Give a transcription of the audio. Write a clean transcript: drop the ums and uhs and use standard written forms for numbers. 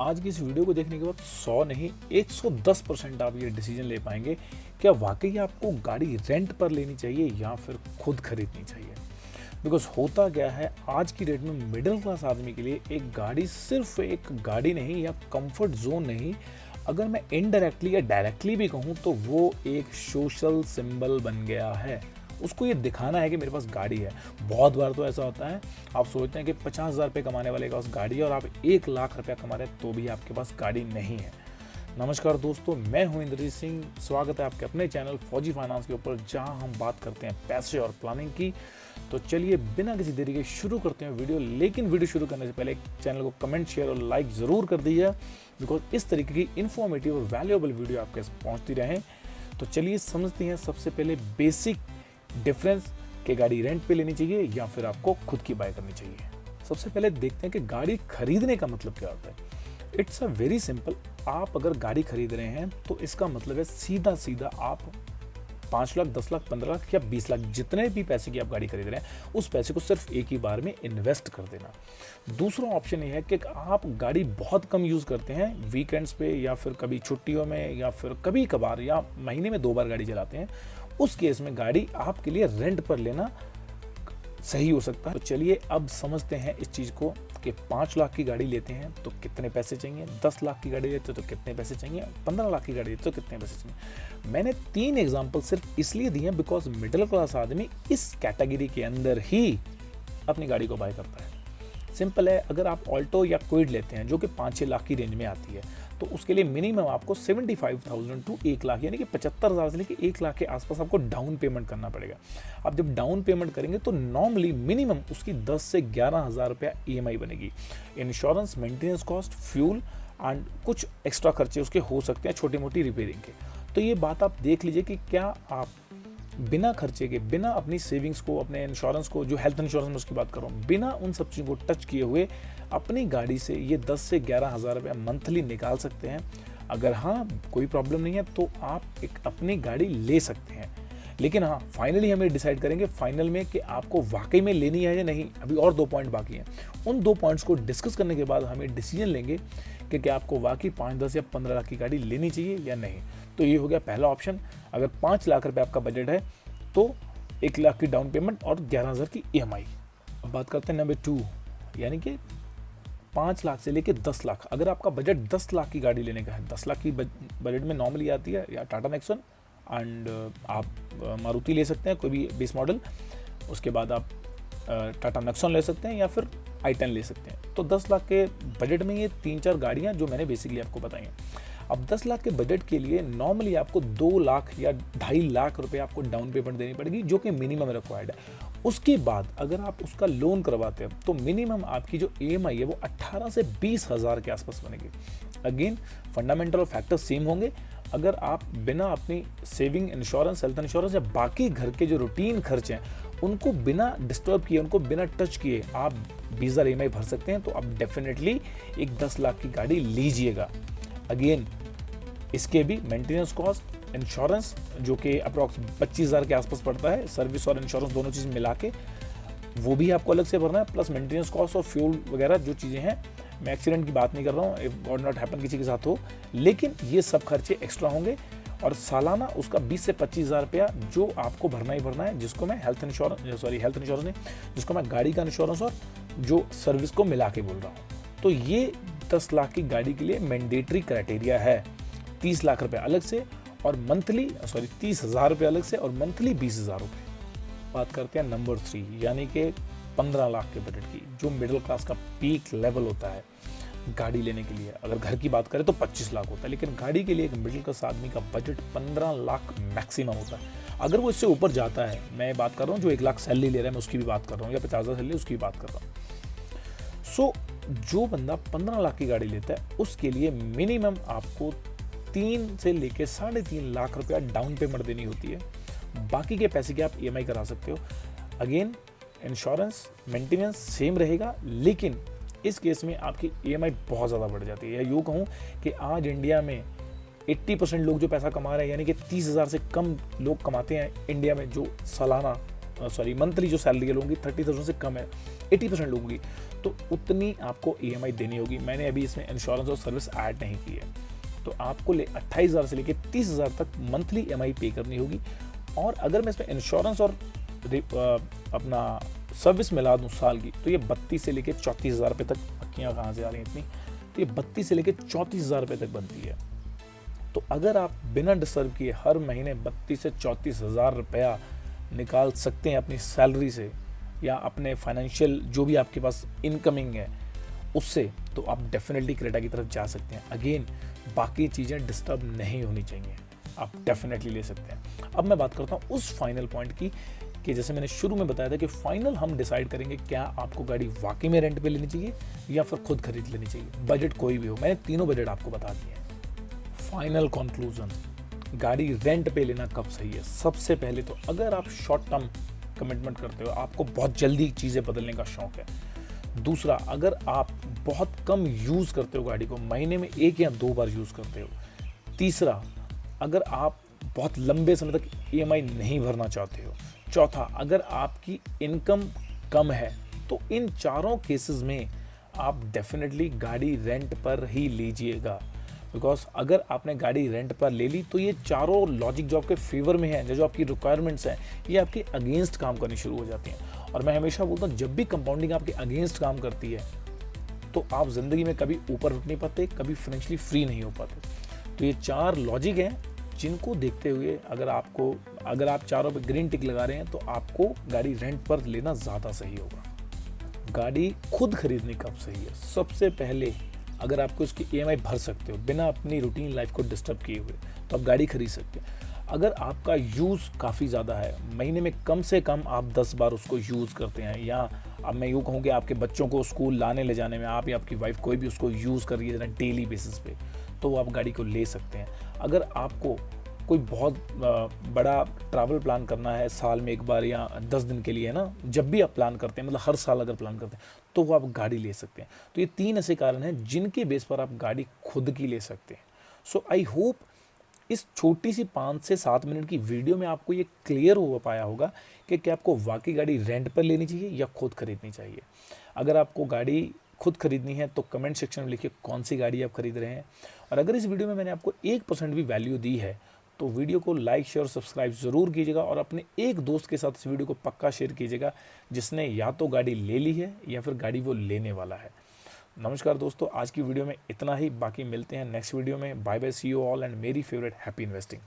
आज की इस वीडियो को देखने के बाद 100 नहीं 110% आप ये डिसीजन ले पाएंगे क्या वाकई आपको गाड़ी रेंट पर लेनी चाहिए या फिर खुद खरीदनी चाहिए। बिकॉज होता क्या है आज की डेट में मिडिल क्लास आदमी के लिए एक गाड़ी सिर्फ एक गाड़ी नहीं या कंफर्ट जोन नहीं, अगर मैं इनडायरेक्टली या डायरेक्टली भी कहूँ तो वो एक सोशल सिंबल बन गया है। उसको ये दिखाना है कि मेरे पास गाड़ी है। बहुत बार तो ऐसा होता है आप सोचते हैं कि 50,000 रुपये कमाने वाले के पास गाड़ी है और आप 1 लाख रुपया कमा रहे हैं तो भी आपके पास गाड़ी नहीं है। नमस्कार दोस्तों, मैं हूं इंद्रजीत सिंह। स्वागत है आपके अपने चैनल फौजी फाइनेंस के ऊपर, जहां हम बात करते हैं पैसे और प्लानिंग की। तो चलिए बिना किसी देरी के शुरू करते हैं वीडियो। लेकिन वीडियो शुरू करने से पहले चैनल को कमेंट, शेयर और लाइक ज़रूर कर दीजिए, बिकॉज इस तरीके की इन्फॉर्मेटिव और वैल्यूएबल वीडियो आपके पास पहुँचती रहें। तो चलिए समझते हैं सबसे पहले बेसिक डिफरेंस कि गाड़ी रेंट पे लेनी चाहिए या फिर आपको खुद की बाय करनी चाहिए। सबसे पहले देखते हैं कि गाड़ी खरीदने का मतलब क्या होता है। It's a very simple. आप अगर गाड़ी खरीद रहे हैं तो इसका मतलब है सीधा सीधा आप 5 लाख, 10 लाख, 15 लाख या 20 लाख, जितने भी पैसे की आप गाड़ी खरीद रहे हैं उस पैसे को सिर्फ एक ही बार में इन्वेस्ट कर देना। दूसरा ऑप्शन ये है कि आप गाड़ी बहुत कम यूज़ करते हैं वीकेंड्स पे या फिर कभी छुट्टियों में या फिर कभी कभार या महीने में 2 बार गाड़ी चलाते हैं, उस केस में गाड़ी आपके लिए रेंट पर लेना सही हो सकता है। तो चलिए अब समझते हैं इस चीज़ को कि 5 लाख की गाड़ी लेते हैं तो कितने पैसे चाहिए, 10 लाख की गाड़ी लेते हैं तो कितने पैसे चाहिए, 15 लाख की गाड़ी लेते तो कितने पैसे चाहिए। मैंने 3 एग्जाम्पल सिर्फ इसलिए दिए हैं बिकॉज मिडिल क्लास आदमी इस कैटेगरी के अंदर ही अपनी गाड़ी को बाय करता है। सिंपल है, अगर आप ऑल्टो या क्विड लेते हैं जो कि 5-6 लाख की रेंज में आती है तो उसके लिए मिनिमम आपको 75,000 टू 1 लाख यानी कि 75,000 से लेकर 1 लाख के आसपास आपको डाउन पेमेंट करना पड़ेगा। आप जब डाउन पेमेंट करेंगे तो नॉर्मली मिनिमम उसकी 10 से 11,000 रुपया EMI बनेगी। Insurance, maintenance cost, fuel and कुछ एक्स्ट्रा खर्चे उसके हो सकते हैं छोटी मोटी रिपेयरिंग के। तो ये बात आप देख लीजिए कि क्या आप बिना खर्चे के, बिना अपनी सेविंग्स को, अपने इंश्योरेंस को, जो हेल्थ इंश्योरेंस में उसकी बात कर रहा हूँ, बिना उन सब चीज़ों को टच किए हुए अपनी गाड़ी से ये 10 से 11,000 रुपया मंथली निकाल सकते हैं। अगर हाँ कोई प्रॉब्लम नहीं है तो आप एक अपनी गाड़ी ले सकते हैं। लेकिन हाँ फाइनली हमें डिसाइड करेंगे फाइनल में कि आपको वाकई में लेनी है या नहीं। अभी और 2 पॉइंट बाकी हैं। उन 2 पॉइंट्स को डिस्कस करने के बाद हमें डिसीजन लेंगे कि क्या आपको वाकई 5, 10 या 15 लाख की गाड़ी लेनी चाहिए या नहीं। तो ये हो गया पहला ऑप्शन। अगर 5 लाख रुपये आपका बजट है तो 1 लाख की डाउन पेमेंट और 11,000 की EMI। अब बात करते हैं नंबर 2, यानी कि 5 लाख से लेके 10 लाख। अगर आपका बजट 10 लाख की गाड़ी लेने का है, 10 लाख की बजट में नॉर्मली आती है या टाटा नेक्सॉन एंड आप मारुति ले सकते हैं कोई भी बेस मॉडल, उसके बाद आप टाटा नेक्सॉन ले सकते हैं या फिर i10 ले सकते हैं। तो 10 लाख के बजट में ये 3-4 गाड़ियाँ जो मैंने बेसिकली आपको बताई हैं। अब 10 लाख के बजट के लिए नॉर्मली आपको 2 लाख या 2.5 लाख रुपए आपको डाउन पेमेंट देनी पड़ेगी, जो कि मिनिमम रिक्वायर्ड है। उसके बाद अगर आप उसका लोन करवाते हैं तो मिनिमम आपकी जो EMI है वो 18 से 20,000 के आसपास बनेगी। अगेन फंडामेंटल और फैक्टर सेम होंगे। अगर आप बिना अपनी सेविंग, इंश्योरेंस, हेल्थ इंश्योरेंस या बाकी घर के जो रूटीन खर्च हैं उनको बिना डिस्टर्ब किए, उनको बिना टच किए आप 20,000 EMI भर सकते हैं। तो आप डेफिनेटली एक 10 लाख की गाड़ी लीजिएगा। अगेन इसके भी मेंटेनेंस कॉस्ट, इंश्योरेंस जो कि अप्रॉक्स 25,000 के आसपास पड़ता है, सर्विस और इंश्योरेंस दोनों चीज़ मिला के वो भी आपको अलग से भरना है, प्लस मेंटेनेंस कॉस्ट और फ्यूल वगैरह जो चीज़ें हैं। मैं एक्सीडेंट की बात नहीं कर रहा हूँ, इफ गॉड नॉट हैपन किसी के साथ हो, लेकिन ये सब खर्चे एक्स्ट्रा होंगे। और सालाना उसका 20 से 25,000 रुपया जो आपको भरना ही भरना है, जिसको मैं हेल्थ इंश्योरेंस नहीं, जिसको मैं गाड़ी का इंश्योरेंस और जो सर्विस को मिला के बोल रहा हूँ। तो ये 10 लाख की गाड़ी के लिए मैंडेटरी क्राइटेरिया है। 30 लाख रुपए अलग से और मंथली 30,000 रुपये अलग से और मंथली 20,000 रुपये। बात करते हैं नंबर 3, यानी कि 15 लाख के बजट की, जो मिडिल क्लास का पीक लेवल होता है गाड़ी लेने के लिए। अगर घर की बात करें तो 25 लाख होता है, लेकिन गाड़ी के लिए एक मिडिल क्लास आदमी का बजट 15 लाख मैक्सिमम होता है। अगर वो इससे ऊपर जाता है, मैं बात कर रहा हूँ जो 1 लाख सैलरी ले रहा है मैं उसकी भी बात कर रहा हूँ, या 50,000 सैलरी उसकी भी बात कर रहा हूँ। सो जो बंदा 15 लाख की गाड़ी लेता है उसके लिए मिनिमम आपको 3 से लेकर 3.5 लाख रुपया डाउन पेमेंट देनी होती है। बाकी के पैसे के आप EMI करा सकते हो। अगेन इंश्योरेंस, मेंटेनेंस सेम रहेगा, लेकिन इस केस में आपकी EMI बहुत ज़्यादा बढ़ जाती है। या यूँ कहूँ कि आज इंडिया में 80% लोग जो पैसा कमा रहे हैं, यानी कि 30,000 से कम लोग कमाते हैं इंडिया में, जो सालाना मंथली जो सैलरी है लोगों की 30,000 से कम है 80% लोगों की। तो उतनी आपको EMI देनी होगी। मैंने अभी इसमें इंश्योरेंस और सर्विस ऐड नहीं की है, तो आपको 28,000 से लेकर 30,000 तक मंथली EMI पे करनी होगी। और अगर मैं इसमें इंश्योरेंस और अपना सर्विस मिला दूँ साल की, तो ये 32 से लेकर 34,000 रुपये तक, अक्कियाँ कहाँ से आ रही हैं इतनी, तो ये 32 से लेकर 34,000 रुपये तक बनती है। तो अगर आप बिना डिस्टर्ब किए हर महीने 32 से 34,000 रुपया निकाल सकते हैं अपनी सैलरी से, या अपने फाइनेंशियल जो भी आपके पास इनकमिंग है उससे, तो आप डेफिनेटली क्रेटा की तरफ जा सकते हैं। अगेन, बाकी चीज़ें डिस्टर्ब नहीं होनी चाहिए, आप डेफिनेटली ले सकते हैं। अब मैं बात करता हूँ उस फाइनल पॉइंट की, कि जैसे मैंने शुरू में बताया था कि फाइनल हम डिसाइड करेंगे क्या आपको गाड़ी वाकई में रेंट पे लेनी चाहिए या फिर खुद खरीद लेनी चाहिए। बजट कोई भी हो, मैंने तीनों बजट आपको बता दिए हैं। फाइनल कंक्लूजन, गाड़ी रेंट पे लेना कब सही है? सबसे पहले तो अगर आप शॉर्ट टर्म कमिटमेंट करते हो, आपको बहुत जल्दी चीज़ें बदलने का शौक है। दूसरा, अगर आप बहुत कम यूज़ करते हो गाड़ी को, महीने में 1 या 2 बार यूज़ करते हो। तीसरा, अगर आप बहुत लंबे समय तक EMI नहीं भरना चाहते हो। चौथा, अगर आपकी इनकम कम है, तो इन चारों केसेस में आप डेफिनेटली गाड़ी रेंट पर ही लीजिएगा। बिकॉज अगर आपने गाड़ी रेंट पर ले ली, तो ये चारों लॉजिक जो आपके फेवर में है, जो आपकी रिक्वायरमेंट्स हैं, ये आपके अगेंस्ट काम करनी शुरू हो जाती हैं। और मैं हमेशा बोलता हूँ, जब भी कंपाउंडिंग आपके अगेंस्ट काम करती है, तो आप ज़िंदगी में कभी ऊपर उठ नहीं पाते, कभी फाइनेंशियली फ्री नहीं हो पाते। तो ये 4 लॉजिक हैं जिनको देखते हुए अगर आप चारों पे ग्रीन टिक लगा रहे हैं, तो आपको गाड़ी रेंट पर लेना ज़्यादा सही होगा। गाड़ी खुद खरीदनी कब सही है? सबसे पहले, अगर आपको इसकी EMI भर सकते हो बिना अपनी रूटीन लाइफ को डिस्टर्ब किए हुए, तो आप गाड़ी खरीद सकते हैं। अगर आपका यूज़ काफ़ी ज़्यादा है, महीने में कम से कम आप 10 बार उसको यूज़ करते हैं, या अब मैं यूँ कहूँ कि आपके बच्चों को स्कूल लाने ले जाने में आप या आपकी वाइफ कोई भी उसको यूज़ कर रही है डेली बेसिस पे, तो वो आप गाड़ी को ले सकते हैं। अगर आपको कोई बहुत बड़ा ट्रैवल प्लान करना है साल में 1 बार या 10 दिन के लिए, है ना, जब भी आप प्लान करते हैं, मतलब हर साल अगर प्लान करते हैं, तो वो आप गाड़ी ले सकते हैं। तो ये 3 ऐसे कारण हैं जिनके बेस पर आप गाड़ी खुद की ले सकते हैं। सो आई होप इस छोटी सी 5 से 7 मिनट की वीडियो में आपको ये क्लियर हो पाया होगा कि क्या आपको वाकई गाड़ी रेंट पर लेनी चाहिए या खुद खरीदनी चाहिए। अगर आपको गाड़ी खुद खरीदनी है, तो कमेंट सेक्शन में लिखिए कौन सी गाड़ी आप खरीद रहे हैं। और अगर इस वीडियो में मैंने आपको 1% भी वैल्यू दी है, तो वीडियो को लाइक, शेयर, सब्सक्राइब ज़रूर कीजिएगा, और अपने एक दोस्त के साथ इस वीडियो को पक्का शेयर कीजिएगा जिसने या तो गाड़ी ले ली है या फिर गाड़ी वो लेने वाला है। नमस्कार दोस्तों, आज की वीडियो में इतना ही, बाकी मिलते हैं नेक्स्ट वीडियो में। Bye bye, see you all, and मेरी फेवरेट हैप्पी इन्वेस्टिंग।